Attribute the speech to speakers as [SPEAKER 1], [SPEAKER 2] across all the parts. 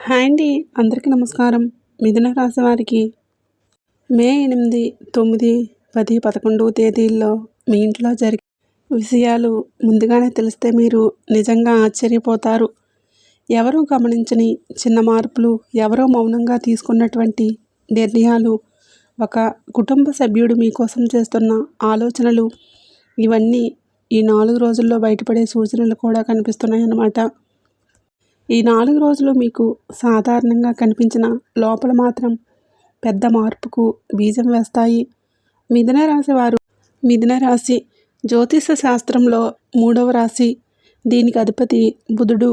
[SPEAKER 1] Hi అండి. అందరికీ నమస్కారం. మిథున రాశి వారికి మే 8, 9, 10, 11 తేదీల్లో మీ ఇంట్లో జరిగే విషయాలు ముందుగానే తెలిస్తే మీరు నిజంగా ఆశ్చర్యపోతారు. ఎవరూ గమనించని చిన్న మార్పులు, ఎవరో మౌనంగా తీసుకున్నటువంటి నిర్ణయాలు, ఒక కుటుంబ సభ్యుడు మీకోసం చేస్తున్న ఆలోచనలు, ఇవన్నీ ఈ 4 రోజుల్లో బయటపడే సూచనలు కూడా కనిపిస్తున్నాయన్నమాట. ఈ 4 రోజులు మీకు సాధారణంగా కనిపించిన లోపల మాత్రం పెద్ద మార్పుకు బీజం వేస్తాయి. మిథున రాశి జ్యోతిష శాస్త్రంలో 3వ రాశి. దీనికి అధిపతి బుధుడు.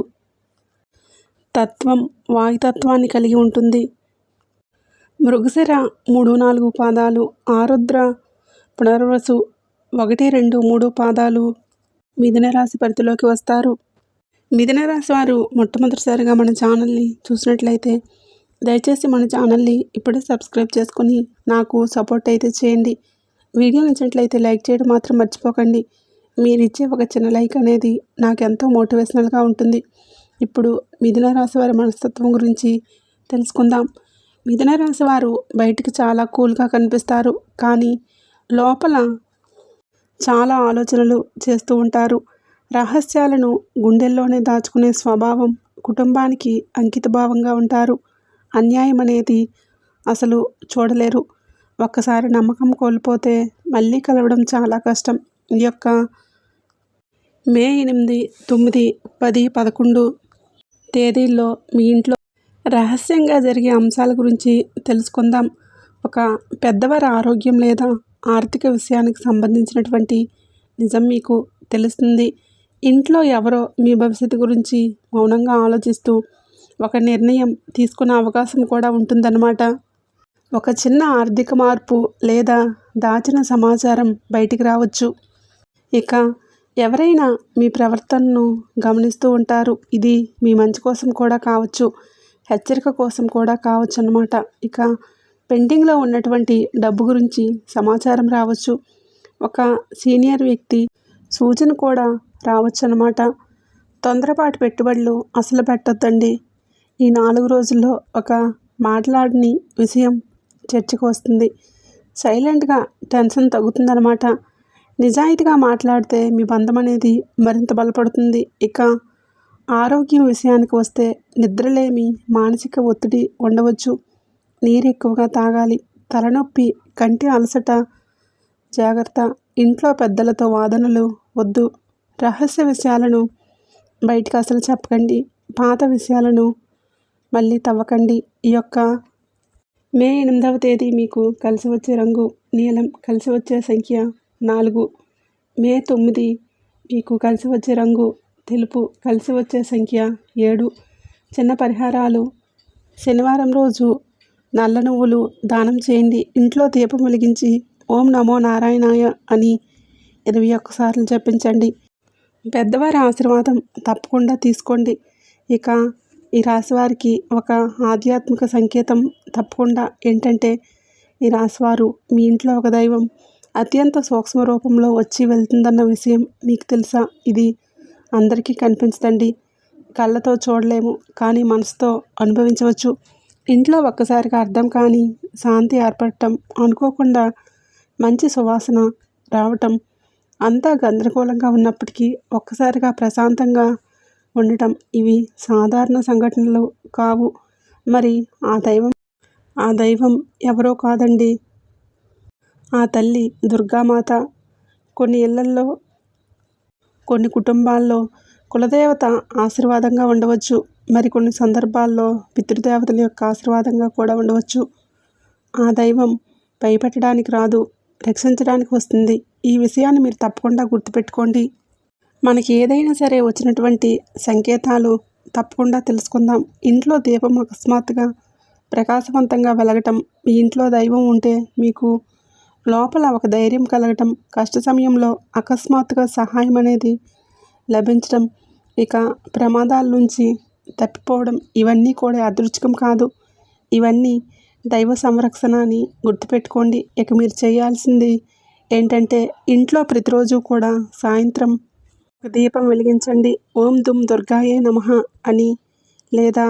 [SPEAKER 1] తత్వం వాయుతత్వాన్ని కలిగి ఉంటుంది. మృగశిర 3, 4 పాదాలు, ఆరుద్ర, పునర్వసు 1, 2, 3 పాదాలు మిథున రాశి పరిధిలోకి వస్తారు. మిథున రాశి వారు మొట్టమొదటిసారిగా మన ఛానల్ని చూసినట్లయితే దయచేసి మన ఛానల్ని ఇప్పుడే సబ్స్క్రైబ్ చేసుకొని నాకు సపోర్ట్ అయితే చేయండి. వీడియో నచ్చినట్లయితే లైక్ చేయడం మాత్రం మర్చిపోకండి. మీరు ఇచ్చే ఒక చిన్న లైక్ అనేది నాకు ఎంతో మోటివేషనల్గా ఉంటుంది. ఇప్పుడు మిథున రాశి వారి మనస్తత్వం గురించి తెలుసుకుందాం. మిథున రాశి వారు బయటికి చాలా కూల్గా కనిపిస్తారు, కానీ లోపల చాలా ఆలోచనలు చేస్తూ ఉంటారు. రహస్యాలను గుండెల్లోనే దాచుకునే స్వభావం, కుటుంబానికి అంకితభావంగా ఉంటారు. అన్యాయం అనేది అసలు చూడలేరు. ఒక్కసారి నమ్మకం కోల్పోతే మళ్ళీ కలవడం చాలా కష్టం. ఈ యొక్క మే 8, 9, 10, 11 తేదీల్లో మీ ఇంట్లో రహస్యంగా జరిగే అంశాల గురించి తెలుసుకుందాం. ఒక పెద్దవారి ఆరోగ్యం లేదా ఆర్థిక విషయానికి సంబంధించినటువంటి నిజం మీకు తెలుస్తుంది. ఇంట్లో ఎవరో మీ భవిష్యత్తు గురించి మౌనంగా ఆలోచిస్తూ ఒక నిర్ణయం తీసుకునే అవకాశం కూడా ఉంటుందన్నమాట. ఒక చిన్న ఆర్థిక మార్పు లేదా దాచిన సమాచారం బయటికి రావచ్చు. ఇక ఎవరైనా మీ ప్రవర్తనను గమనిస్తూ ఉంటారు. ఇది మీ మంచి కోసం కూడా కావచ్చు, హెచ్చరిక కోసం కూడా కావచ్చు అన్నమాట. ఇక పెండింగ్లో ఉన్నటువంటి డబ్బు గురించి సమాచారం రావచ్చు. ఒక సీనియర్ వ్యక్తి సూచన కూడా రావచ్చు అన్నమాట. తొందరపాటు పెట్టుబడులు అసలు పెట్టొద్దండి. ఈ 4 రోజుల్లో ఒక మాట్లాడని విషయం చర్చకు వస్తుంది. సైలెంట్గా టెన్షన్ తగ్గుతుందన్నమాట. నిజాయితీగా మాట్లాడితే మీ బంధం అనేది మరింత బలపడుతుంది. ఇక ఆరోగ్యం విషయానికి వస్తే నిద్రలేమి, మానసిక ఒత్తిడి ఉండవచ్చు. నీరు ఎక్కువగా తాగాలి. తలనొప్పి, కంటి అలసట జాగ్రత్త. ఇంట్లో పెద్దలతో వాదనలు వద్దు. రహస్య విషయాలను బయటికి అసలు చెప్పకండి. పాత విషయాలను మళ్ళీ తవ్వకండి. ఈ యొక్క మే 8వ తేదీ మీకు కలిసి వచ్చే రంగు నీలం, కలిసి వచ్చే సంఖ్య 4. మే 9 మీకు కలిసి వచ్చే రంగు తెలుపు, కలిసి వచ్చే సంఖ్య 7. చిన్న పరిహారాలు: శనివారం రోజు నల్ల నువ్వులు దానం చేయండి. ఇంట్లో దీపం వెలిగించి ఓం నమో నారాయణాయ అని 21 సార్లు జపించండి. పెద్దవారి ఆశీర్వాదం తప్పకుండా తీసుకోండి. ఇక ఈ రాశివారికి ఒక ఆధ్యాత్మిక సంకేతం తప్పకుండా ఏంటంటే, ఈ రాశివారు మీ ఇంట్లో ఒక దైవం అత్యంత సూక్ష్మ రూపంలో వచ్చి వెళ్తుందన్న విషయం మీకు తెలుసా? ఇది అందరికీ కనిపించదండి. కళ్ళతో చూడలేము, కానీ మనసుతో అనుభవించవచ్చు. ఇంట్లో ఒక్కసారిగా అర్థం కాని శాంతి ఏర్పడటం, అనుకోకుండా మంచి సువాసన రావటం, అంతా గందరగోళంగా ఉన్నప్పటికీ ఒక్కసారిగా ప్రశాంతంగా ఉండటం, ఇవి సాధారణ సంఘటనలు కావు. మరి ఆ దైవం ఎవరో కాదండి, ఆ తల్లి దుర్గామాత. కొన్ని ఇళ్లల్లో, కొన్ని కుటుంబాల్లో కులదేవత ఆశీర్వాదంగా ఉండవచ్చు. మరికొన్ని సందర్భాల్లో పితృదేవతల యొక్క ఆశీర్వాదంగా కూడా ఉండవచ్చు. ఆ దైవం భయపెట్టడానికి రాదు, రక్షించడానికి వస్తుంది. ఈ విషయాన్ని మీరు తప్పకుండా గుర్తుపెట్టుకోండి. మనకి ఏదైనా సరే వచ్చినటువంటి సంకేతాలు తప్పకుండా తెలుసుకుందాం. ఇంట్లో దీపం అకస్మాత్తుగా ప్రకాశవంతంగా వెలగటం, మీ ఇంట్లో దైవం ఉంటే మీకు లోపల ఒక ధైర్యం కలగటం, కష్ట సమయంలో అకస్మాత్తుగా సహాయం అనేది లభించడం, ఇక ప్రమాదాల నుంచి తప్పిపోవడం, ఇవన్నీ కూడా అదృష్టం కాదు. ఇవన్నీ దైవ సంరక్షణ అని గుర్తుపెట్టుకోండి. ఇక మీరు చేయాల్సింది ఏంటంటే, ఇంట్లో ప్రతిరోజు కూడా సాయంత్రం ఒక దీపం వెలిగించండి. ఓం దుమ్ దుర్గాయే నమః అని, లేదా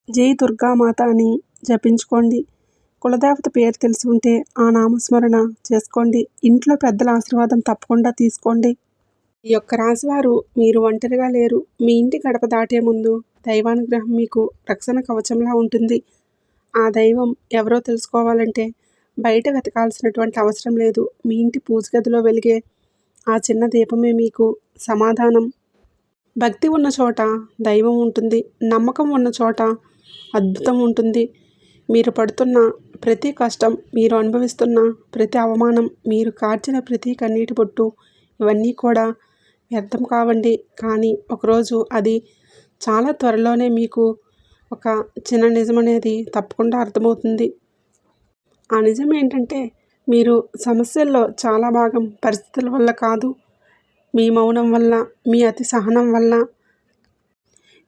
[SPEAKER 1] జై దుర్గామాత అని జపించుకోండి. కులదేవత పేరు తెలిసి ఉంటే ఆ నామస్మరణ చేసుకోండి. ఇంట్లో పెద్దల ఆశీర్వాదం తప్పకుండా తీసుకోండి. ఈ యొక్క రాశివారు మీరు ఒంటరిగా లేరు. మీ ఇంటి గడప దాటే ముందు దైవానుగ్రహం మీకు రక్షణ కవచంలా ఉంటుంది. ఆ దైవం ఎవరో తెలుసుకోవాలంటే బయట వెతకాల్సినటువంటి అవసరం లేదు. మీ ఇంటి పూజ గదిలో వెలిగే ఆ చిన్న దీపమే మీకు సమాధానం. భక్తి ఉన్న చోట దైవం ఉంటుంది. నమ్మకం ఉన్న చోట అద్భుతం ఉంటుంది. మీరు పడుతున్న ప్రతి కష్టం, మీరు అనుభవిస్తున్న ప్రతి అవమానం, మీరు కార్చిన ప్రతి కన్నీటి బొట్టు, ఇవన్నీ కూడా వ్యర్థం కావండి. కానీ ఒకరోజు అది చాలా త్వరలోనే మీకు ఒక చిన్న నిజం అనేది తప్పకుండా అర్థమవుతుంది. ఆ నిజం ఏంటంటే మీరు సమస్యల్లో చాలా భాగం పరిస్థితుల వల్ల కాదు, మీ మౌనం వల్ల, మీ అతి సహనం వల్ల,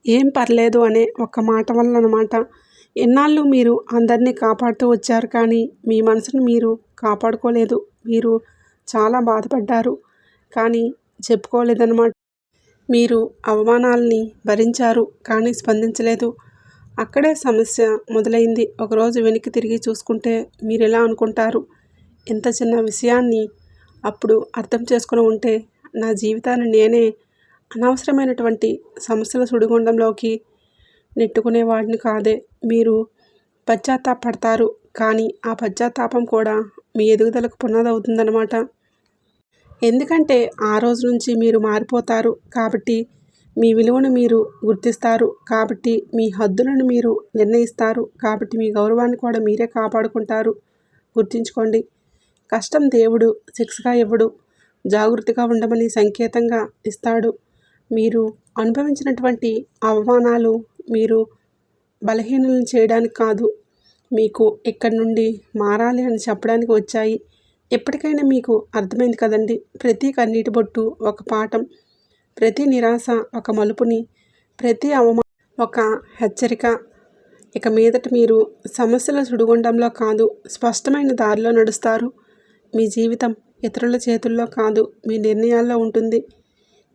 [SPEAKER 1] ఏం పర్లేదు అనే ఒక్క మాట వల్ల అన్నమాట. ఎన్నాళ్ళు మీరు అందరినీ కాపాడుతూ వచ్చారు, కానీ మీ మనసును మీరు కాపాడుకోలేదు. మీరు చాలా బాధపడ్డారు, కానీ చెప్పుకోలేదన్నమాట. మీరు అవమానాల్ని భరించారు, కానీ స్పందించలేదు. అక్కడే సమస్య మొదలైంది. ఒకరోజు వెనక్కి తిరిగి చూసుకుంటే మీరు ఎలా అనుకుంటారు? ఇంత చిన్న విషయాన్ని అప్పుడు అర్థం చేసుకుని ఉంటే నా జీవితాన్ని నేనే అనవసరమైనటువంటి సమస్యల సుడిగుండంలోకి నెట్టుకునేవాడిని కాదే. మీరు పశ్చాత్తాపడతారు, కానీ ఆ పశ్చాత్తాపం కూడా మీ ఎదుగుదలకు పునాదవుతుందన్నమాట. ఎందుకంటే ఆ రోజు నుంచి మీరు మారిపోతారు కాబట్టి, మీ విలువను మీరు గుర్తిస్తారు కాబట్టి, మీ హద్దులను మీరు నిర్ణయిస్తారు కాబట్టి, మీ గౌరవాన్ని కూడా మీరే కాపాడుకుంటారు. గుర్తుంచుకోండి, కష్టం దేవుడు శిక్షగా ఇవ్వడు, జాగృతిగా ఉండమని సంకేతంగా ఇస్తాడు. మీరు అనుభవించినటువంటి అవమానాలు మీరు బలహీనలను చేయడానికి కాదు, మీకు ఇక్కడి నుండి మారాలి అని చెప్పడానికి వచ్చాయి. ఎప్పటికైనా మీకు అర్థమైంది కదండి. ప్రతి కన్నీటి బొట్టు ఒక పాఠం, ప్రతి నిరాశ ఒక మలుపుని, ప్రతి అవమానం ఒక హెచ్చరిక. ఇక మీదట మీరు సమస్యల సుడిగుండంలో కాదు, స్పష్టమైన దారిలో నడుస్తారు. మీ జీవితం ఇతరుల చేతుల్లో కాదు, మీ నిర్ణయాల్లో ఉంటుంది.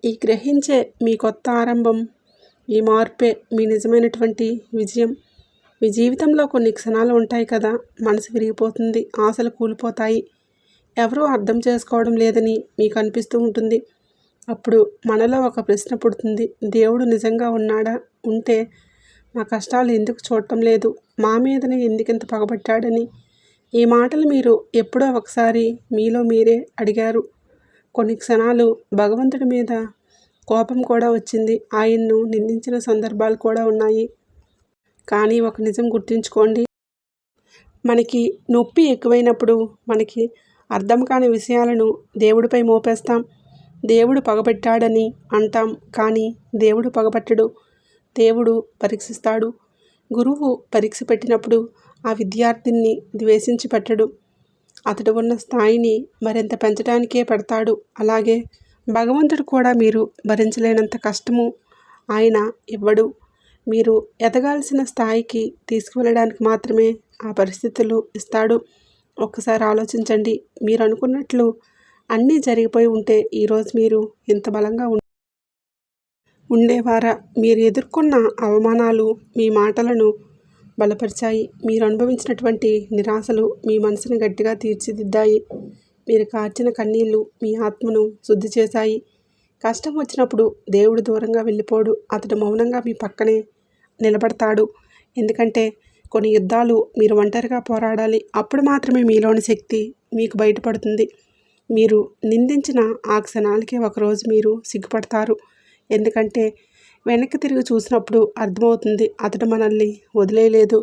[SPEAKER 1] ఈ గ్రహించే మీ కొత్త ఆరంభం, ఈ మార్పే మీ నిజమైనటువంటి విజయం. మీ జీవితంలో కొన్ని క్షణాలు ఉంటాయి కదా, మనసు విరిగిపోతుంది, ఆశలు కూలిపోతాయి, ఎవరూ అర్థం చేసుకోవడం లేదని మీకు అనిపిస్తూ ఉంటుంది. అప్పుడు మనలో ఒక ప్రశ్న పుడుతుంది, దేవుడు నిజంగా ఉన్నాడా? ఉంటే మా కష్టాలు ఎందుకు చూడటం లేదు? మా మీదనే ఎందుకింత పగబట్టాడని. ఈ మాటలు మీరు ఎప్పుడో ఒకసారి మీలో మీరే అడిగారు. కొన్ని క్షణాలు భగవంతుడి మీద కోపం కూడా వచ్చింది, ఆయన్ను నిందించిన సందర్భాలు కూడా ఉన్నాయి. కానీ ఒక నిజం గుర్తుంచుకోండి, మనకి నొప్పి ఎక్కువైనప్పుడు మనకి అర్థం కాని విషయాలను దేవుడిపై మోపేస్తాం. దేవుడు పగబట్టాడని అంటాం, కానీ దేవుడు పగబట్టడు, దేవుడు పరీక్షిస్తాడు. గురువు పరీక్ష పెట్టినప్పుడు ఆ విద్యార్థిని ద్వేషించి పెట్టడు, అతడు ఉన్న స్థాయిని మరింత పెంచడానికే పెడతాడు. అలాగే భగవంతుడు కూడా మీరు భరించలేనంత కష్టము ఆయన ఇవ్వడు, మీరు ఎదగాల్సిన స్థాయికి తీసుకువెళ్ళడానికి మాత్రమే ఆ పరిస్థితులు ఇస్తాడు. ఒక్కసారి ఆలోచించండి, మీరు అనుకున్నట్లు అన్నీ జరిగిపోయి ఉంటే ఈరోజు మీరు ఇంత బలంగా ఉండేవారా? మీరు ఎదుర్కొన్న అవమానాలు మీ మాటలను బలపరిచాయి. మీరు అనుభవించినటువంటి నిరాశలు మీ మనసును గట్టిగా తీర్చిదిద్దాయి. మీరు కార్చిన కన్నీళ్లు మీ ఆత్మను శుద్ధి చేశాయి. కష్టం వచ్చినప్పుడు దేవుడు దూరంగా వెళ్ళిపోడు, అతడు మౌనంగా మీ పక్కనే నిలబడతాడు. ఎందుకంటే కొన్ని యుద్ధాలు మీరు ఒంటరిగా పోరాడాలి, అప్పుడు మాత్రమే మీలోని శక్తి మీకు బయటపడుతుంది. మీరు నిందించిన ఆ క్షణాలకే ఒకరోజు మీరు సిగ్గుపడతారు. ఎందుకంటే వెనక్కి తిరిగి చూసినప్పుడు అర్థమవుతుంది, అతడు మనల్ని వదిలేయలేదు,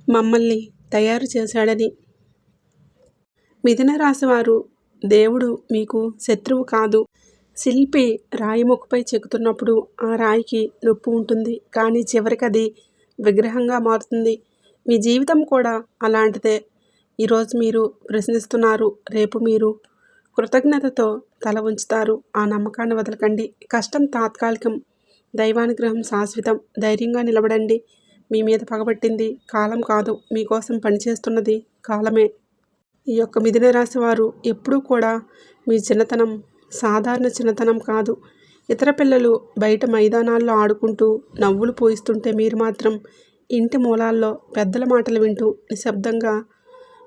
[SPEAKER 1] మమ్మల్ని తయారు చేశాడని. మిథున రాశి వారు, దేవుడు మీకు శత్రువు కాదు. శిల్పి రాయి ముక్కపై చెక్కుతున్నప్పుడు ఆ రాయికి నొప్పి ఉంటుంది, కానీ చివరికి అది విగ్రహంగా మారుతుంది. మీ జీవితం కూడా అలాంటిదే. ఈరోజు మీరు ప్రశ్నిస్తున్నారు, రేపు మీరు కృతజ్ఞతతో తల ఉంచుతారు. ఆ నమ్మకాన్ని వదలకండి. కష్టం తాత్కాలికం, దైవానుగ్రహం శాశ్వతం. ధైర్యంగా నిలబడండి. మీ మీద పగబట్టింది కాలం కాదు, మీకోసం పనిచేస్తున్నది కాలమే. ఈ యొక్క మిథున రాశి వారు ఎప్పుడూ కూడా మీ చిన్నతనం సాధారణ చిన్నతనం కాదు. ఇతర పిల్లలు బయట మైదానాల్లో ఆడుకుంటూ నవ్వులు పూయిస్తుంటే మీరు మాత్రం ఇంటి మూలాల్లో పెద్దల మాటలు వింటూ నిశ్శబ్దంగా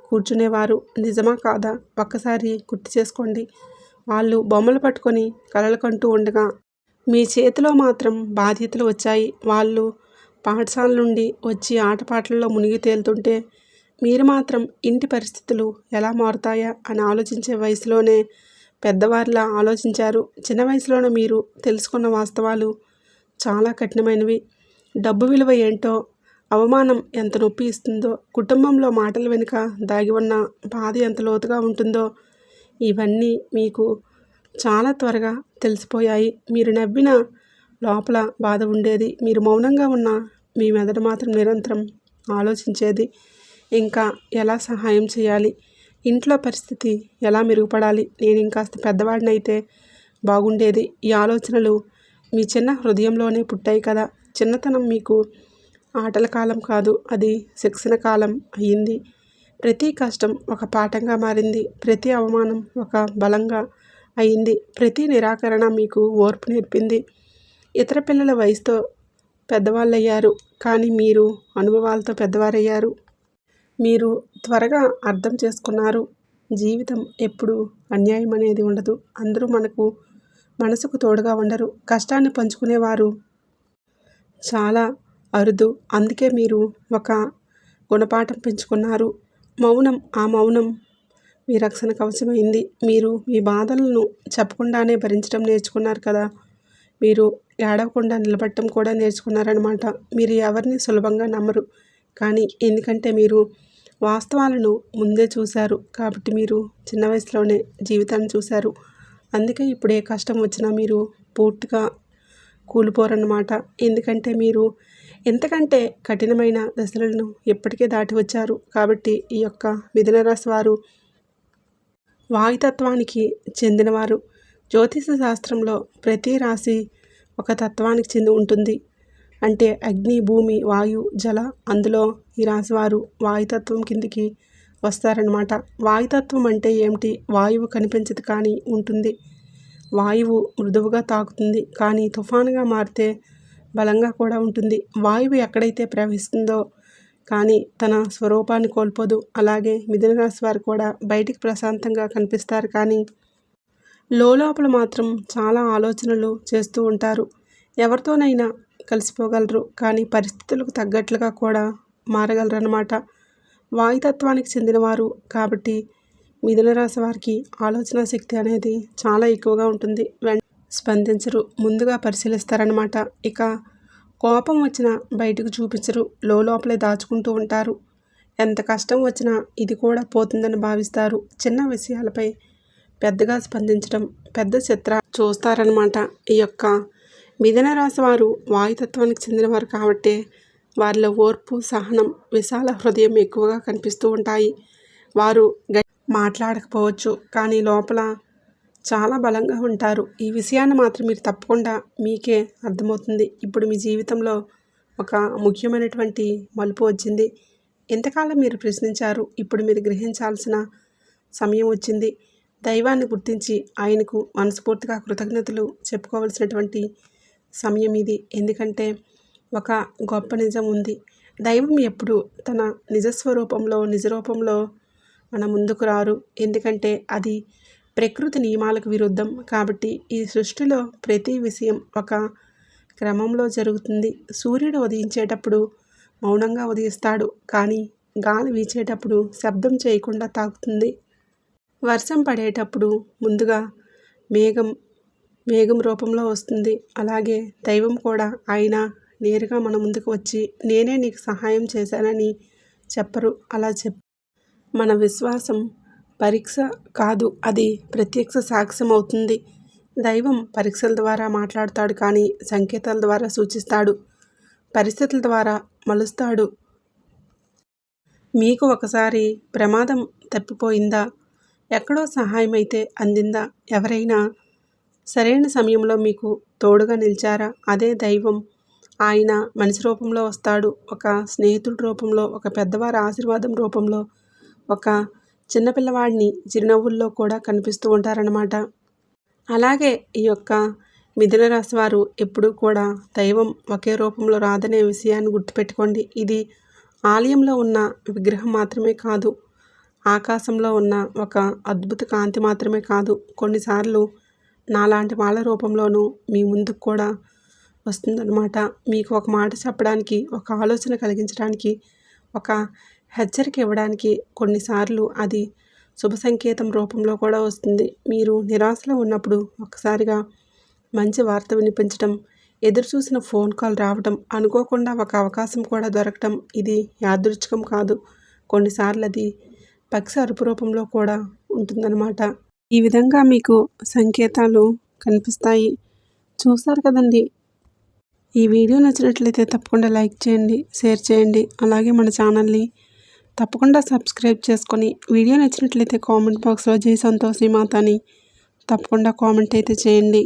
[SPEAKER 1] కూర్చునేవారు నిజమా కాదా ఒక్కసారి గుర్తు చేసుకోండి. వాళ్ళు బొమ్మలు పట్టుకొని కలలు కంటూ ఉండగా మీ చేతిలో మాత్రం బాధ్యతలు వచ్చాయి. వాళ్ళు పాఠశాల నుండి వచ్చి ఆటపాటల్లో మునిగి తేలుతుంటే మీరు మాత్రం ఇంటి పరిస్థితులు ఎలా మారుతాయా అని ఆలోచించే వయసులోనే పెద్దవారిలా ఆలోచించారు. చిన్న వయసులోనే మీరు తెలుసుకున్న వాస్తవాలు చాలా కఠినమైనవి. డబ్బు విలువ ఏంటో, అవమానం ఎంత నొప్పి ఇస్తుందో, కుటుంబంలో మాటల వెనుక దాగి ఉన్న బాధ ఎంత లోతుగా ఉంటుందో ఇవన్నీ మీకు చాలా త్వరగా తెలిసిపోయాయి. మీరు నవ్విన లోపల బాధ ఉండేది. మీరు మౌనంగా ఉన్న మీ మెదడు మాత్రం నిరంతరం ఆలోచించేది. ఇంకా ఎలా సహాయం చేయాలి, ఇంట్లో పరిస్థితి ఎలా మెరుగుపడాలి, నేను ఇంకాస్త పెద్దవాడినైతే బాగుండేది. ఈ ఆలోచనలు మీ చిన్న హృదయంలోనే పుట్టాయి కదా. చిన్నతనం మీకు ఆటల కాలం కాదు, అది శిక్షణ కాలం అయ్యింది. ప్రతి కష్టం ఒక పాఠంగా మారింది. ప్రతి అవమానం ఒక బలంగా అయింది. ప్రతి నిరాకరణ మీకు ఓర్పు నేర్పింది. ఇతర పిల్లల వయసుతో పెద్దవాళ్ళయ్యారు, కానీ మీరు అనుభవాలతో పెద్దవారయ్యారు. మీరు త్వరగా అర్థం చేసుకున్నారు. జీవితం ఎప్పుడూ అన్యాయం అనేది ఉండదు. అందరూ మనసుకు తోడుగా ఉండరు. కష్టాన్ని పంచుకునేవారు చాలా అరుదు. అందుకే మీరు ఒక గుణపాఠం పెంచుకున్నారు. ఆ మౌనం మీ రక్షణ కవచమైంది. మీరు మీ బాధలను చెప్పకుండానే భరించడం నేర్చుకున్నారు కదా. మీరు ఏడవకుండా నిలబడటం కూడా నేర్చుకున్నారన్నమాట. మీరు ఎవరిని సులభంగా నమ్మరు, కానీ ఎందుకంటే మీరు వాస్తవాలను ముందే చూశారు కాబట్టి మీరు చిన్న వయసులోనే జీవితాన్ని చూశారు. అందుకే ఇప్పుడు ఏ కష్టం వచ్చినా మీరు పూర్తిగా కూలిపోరన్నమాట. ఎందుకంటే మీరు ఎంతకంటే కఠినమైన దశలను ఎప్పటికే దాటి వచ్చారు. కాబట్టి ఈ యొక్క మిథున రాశి వారు వాయుతత్వానికి చెందినవారు. జ్యోతిష శాస్త్రంలో ప్రతి రాశి ఒక తత్వానికి చెంది ఉంటుంది. అంటే అగ్ని, భూమి, వాయు, జల. అందులో ఈ రాశివారు వాయుతత్వం కిందికి వస్తారనమాట. వాయుతత్వం అంటే ఏమిటి? వాయువు కనిపించదు కానీ ఉంటుంది. వాయువు మృదువుగా తాకుతుంది కానీ తుఫానుగా మారితే బలంగా కూడా ఉంటుంది. వాయువు ఎక్కడైతే ప్రవహిస్తుందో కానీ తన స్వరూపాన్ని కోల్పోదు. అలాగే మిథున రాశి వారు కూడా బయటికి ప్రశాంతంగా కనిపిస్తారు కానీ లోపల మాత్రం చాలా ఆలోచనలు చేస్తూ ఉంటారు. ఎవరితోనైనా కలిసిపోగలరు కానీ పరిస్థితులకు తగ్గట్లుగా కూడా మారగలరన్నమాట. వాయుతత్వానికి చెందినవారు కాబట్టి మిథున రాశి వారికి ఆలోచన శక్తి అనేది చాలా ఎక్కువగా ఉంటుంది. స్పందించరు, ముందుగా పరిశీలిస్తారనమాట. ఇక కోపం వచ్చినా బయటకు చూపించరు, లోపలే దాచుకుంటూ ఉంటారు. ఎంత కష్టం వచ్చినా ఇది కూడా పోతుందని భావిస్తారు. చిన్న విషయాలపై పెద్దగా స్పందించడం పెద్ద చిత్ర చూస్తారనమాట. ఈ యొక్క మిథున రాశి వారు వాయుతత్వానికి చెందినవారు కాబట్టి వారిలో ఓర్పు, సహనం, విశాల హృదయం ఎక్కువగా కనిపిస్తూ ఉంటాయి. వారు మాట్లాడకపోవచ్చు కానీ లోపల చాలా బలంగా ఉంటారు. ఈ విషయాన్ని మాత్రం మీరు తప్పకుండా మీకే అర్థమవుతుంది. ఇప్పుడు మీ జీవితంలో ఒక ముఖ్యమైనటువంటి మలుపు వచ్చింది. ఇంతకాలం మీరు ప్రశ్నించారు, ఇప్పుడు మీరు గ్రహించాల్సిన సమయం వచ్చింది. దైవాన్ని గుర్తించి ఆయనకు మనస్ఫూర్తిగా కృతజ్ఞతలు చెప్పుకోవాల్సినటువంటి సమయం ఇది. ఎందుకంటే ఒక గొప్ప నిజం ఉంది. దైవం ఎప్పుడు తన నిజరూపంలో మన ముందుకు రారు. ఎందుకంటే అది ప్రకృతి నియమాలకు విరుద్ధం. కాబట్టి ఈ సృష్టిలో ప్రతి విషయం ఒక క్రమంలో జరుగుతుంది. సూర్యుడు ఉదయించేటప్పుడు మౌనంగా ఉదయిస్తాడు, కానీ గాలి వీచేటప్పుడు శబ్దం చేయకుండా తాకుతుంది. వర్షం పడేటప్పుడు ముందుగా మేఘం రూపంలో వస్తుంది. అలాగే దైవం కూడా ఆయన నేరుగా మన ముందుకు వచ్చి నేనే నీకు సహాయం చేశానని చెప్పరు. అలా మన విశ్వాసం పరీక్ష కాదు, అది ప్రత్యక్ష సాక్ష్యం అవుతుంది. దైవం పరీక్షల ద్వారా మాట్లాడతాడు కానీ సంకేతాల ద్వారా సూచిస్తాడు, పరిస్థితుల ద్వారా మలుస్తాడు. మీకు ఒకసారి ప్రమాదం తప్పిపోయిందా? ఎక్కడో సహాయం అయితే అందిందా? ఎవరైనా సరైన సమయంలో మీకు తోడుగా నిలిచారా? అదే దైవం. ఆయన మనిషి రూపంలో వస్తాడు, ఒక స్నేహితుడి రూపంలో, ఒక పెద్దవారి ఆశీర్వాదం రూపంలో, ఒక చిన్నపిల్లవాడిని చిరునవ్వుల్లో కూడా కనిపిస్తూ ఉంటారన్నమాట. అలాగే ఈ యొక్క మిథున రాశి వారు ఎప్పుడూ కూడా దైవం ఒకే రూపంలో రాదనే విషయాన్ని గుర్తుపెట్టుకోండి. ఇది ఆలయంలో ఉన్న విగ్రహం మాత్రమే కాదు, ఆకాశంలో ఉన్న ఒక అద్భుత కాంతి మాత్రమే కాదు, కొన్నిసార్లు నాలాంటి వాళ్ళ రూపంలోనూ మీ ముందుకు కూడా వస్తుందన్నమాట. మీకు ఒక మాట చెప్పడానికి, ఒక ఆలోచన కలిగించడానికి, ఒక హెచ్చరిక ఇవ్వడానికి కొన్నిసార్లు అది శుభ సంకేతం రూపంలో కూడా వస్తుంది. మీరు నిరాశలో ఉన్నప్పుడు ఒక్కసారిగా మంచి వార్త వినిపించడం, ఎదురు చూసిన ఫోన్ కాల్ రావటం, అనుకోకుండా ఒక అవకాశం కూడా దొరకటం, ఇది యాదృచ్ఛికం కాదు. కొన్నిసార్లు అది పక్షి అరుపు రూపంలో కూడా ఉంటుందన్నమాట. ఈ విధంగా మీకు సంకేతాలు కనిపిస్తాయి. చూసారు కదండి. ఈ వీడియో నచ్చినట్లయితే తప్పకుండా లైక్ చేయండి, షేర్ చేయండి. అలాగే మన ఛానల్ని తప్పకుండా సబ్స్క్రైబ్ చేసుకొని, వీడియో నచ్చినట్లయితే కామెంట్ బాక్స్లో జై సంతోషి మాత అని తప్పకుండా కామెంట్ అయితే చేయండి.